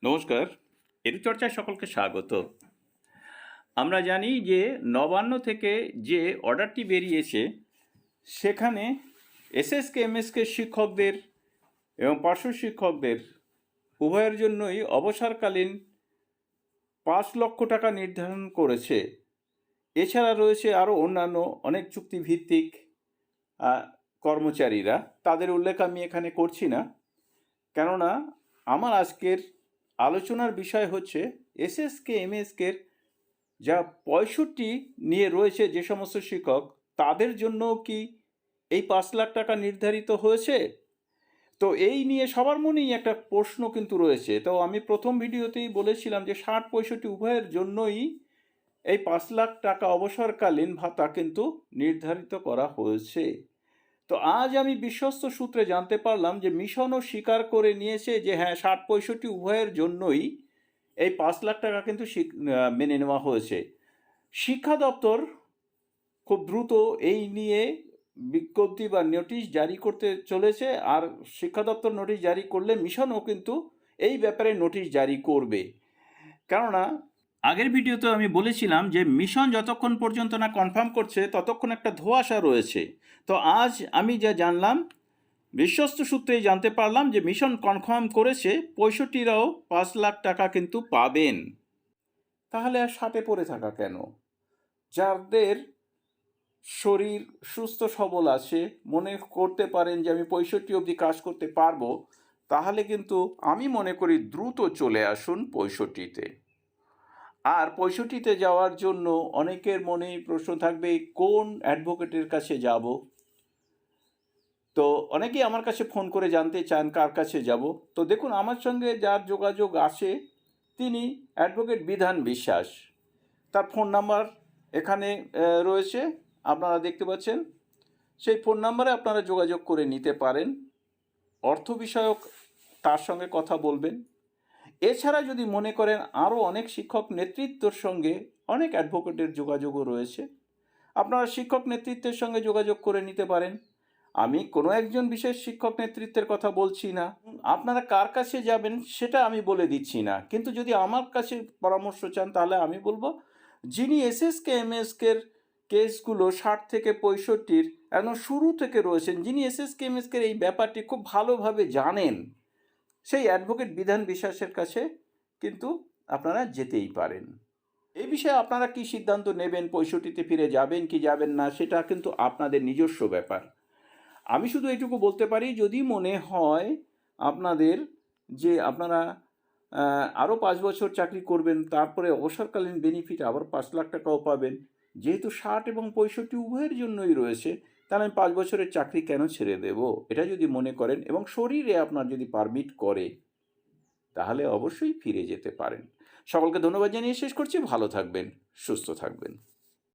নমস্কার, এরুচর্চায় সকলকে স্বাগত। আমরা জানি যে নবান্ন থেকে যে অর্ডারটি বেরিয়েছে সেখানে এসএসকে এমএসকে শিক্ষকদের এবং পার্শ্ব শিক্ষকদের উভয়ের জন্যই অবসরকালীন 5 লক্ষ টাকা নির্ধারণ করেছে। এছাড়া রয়েছে আরও অন্যান্য অনেক চুক্তিভিত্তিক কর্মচারীরা, তাদের উল্লেখ আমি এখানে করছি না, কেননা আমার আজকের আলোচনার বিষয় হচ্ছে এসএসকে এমএসকের যা 65 নিয়ে রয়েছে যে সমস্ত শিক্ষক, তাদের জন্য কি এই 5 লাখ টাকা নির্ধারিত হয়েছে? তো এই নিয়ে সবার মনেই একটা প্রশ্ন কিন্তু রয়েছে। তো আমি প্রথম ভিডিওতেই বলেছিলাম যে 60-65 উভয়ের জন্যই এই 5 লাখ টাকা অবসরকালীন ভাতা কিন্তু নির্ধারিত করা হয়েছে। তো আজ আমি বিশ্বস্ত সূত্রে জানতে পারলাম যে মিশনও স্বীকার করে নিয়েছে যে হ্যাঁ, 60-65 উভয়ের জন্যই এই 5 লাখ টাকা কিন্তু মেনে নেওয়া হয়েছে। শিক্ষা দপ্তর খুব দ্রুত এই নিয়ে বিজ্ঞপ্তি বা নোটিশ জারি করতে চলেছে, আর শিক্ষা দপ্তর নোটিশ জারি করলে মিশনও কিন্তু এই ব্যাপারে নোটিশ জারি করবে। কেননা আগের ভিডিওতে আমি বলেছিলাম যে মিশন যতক্ষণ পর্যন্ত না কনফার্ম করছে ততক্ষণ একটা ধোঁয়াশা রয়েছে। তো আজ আমি যা জানলাম, বিশ্বস্ত সূত্রেই জানতে পারলাম যে মিশন কনফার্ম করেছে 65রাও 5 লাখ টাকা কিন্তু পাবেন। তাহলে আর 60-এ পড়ে থাকা কেন? যাদের শরীর সুস্থ সবল আছে, মনে করতে পারেন যে আমি 65 অবধি কাজ করতে পারবো, তাহলে কিন্তু আমি মনে করি দ্রুত চলে আসুন 65-তে। আর 65-তে যাওয়ার জন্য অনেকের মনেই প্রশ্ন থাকবে কোন অ্যাডভোকেটের কাছে যাব। তো অনেকেই আমার কাছে ফোন করে জানতে চান কার কাছে যাব। তো দেখুন, আমার সঙ্গে যার যোগাযোগ আসে তিনি অ্যাডভোকেট বিধান বিশ্বাস। তার ফোন নাম্বার এখানে রয়েছে, আপনারা দেখতে পাচ্ছেন। সেই ফোন নাম্বারে আপনারা যোগাযোগ করে নিতে পারেন, অর্থ বিষয়ক তার সঙ্গে কথা বলবেন। এছাড়া যদি মনে করেন আরও অনেক শিক্ষক নেতৃত্বর সঙ্গে অনেক অ্যাডভোকেটের যোগাযোগও রয়েছে, আপনারা শিক্ষক নেতৃত্বের সঙ্গে যোগাযোগ করে নিতে পারেন। আমি কোনো একজন বিশেষ শিক্ষক নেতৃত্বের কথা বলছি না, আপনারা কার কাছে যাবেন সেটা আমি বলে দিচ্ছি না। কিন্তু যদি আমার কাছে পরামর্শ চান তাহলে আমি বলবো, যিনি এসএসকে এমএসকের কেসগুলো 60 থেকে 65 একদম শুরু থেকে রয়েছেন, যিনি এসএসকে এমএসকের এই ব্যাপারটি খুব ভালোভাবে জানেন, সেই অ্যাডভোকেট বিধান বিশ্বাসের কাছে কিন্তু আপনারা যেতেই পারেন। এই বিষয়ে আপনারা কি সিদ্ধান্ত নেবেন, 65-তে ফিরে যাবেন কি যাবেন না, সেটা কিন্তু আপনাদের নিজস্ব ব্যাপার। আমি শুধু এটুকু বলতে পারি, যদি মনে হয় আপনাদের যে আপনারা আরও 5 বছর চাকরি করবেন, তারপরে অবসরকালীন বেনিফিট আবার 5 লাখ টাকাও পাবেন, যেহেতু 60 এবং 65 উভয়ের জন্যই রয়েছে, তাহলে আমি 5 বছরের চাকরি কেন ছেড়ে দেব, এটা যদি মনে করেন এবং শরীরে আপনার যদি পারমিট করে, তাহলে অবশ্যই ফিরে যেতে পারেন। সকলকে ধন্যবাদ জানিয়ে শেষ করছি। ভালো থাকবেন, সুস্থ থাকবেন।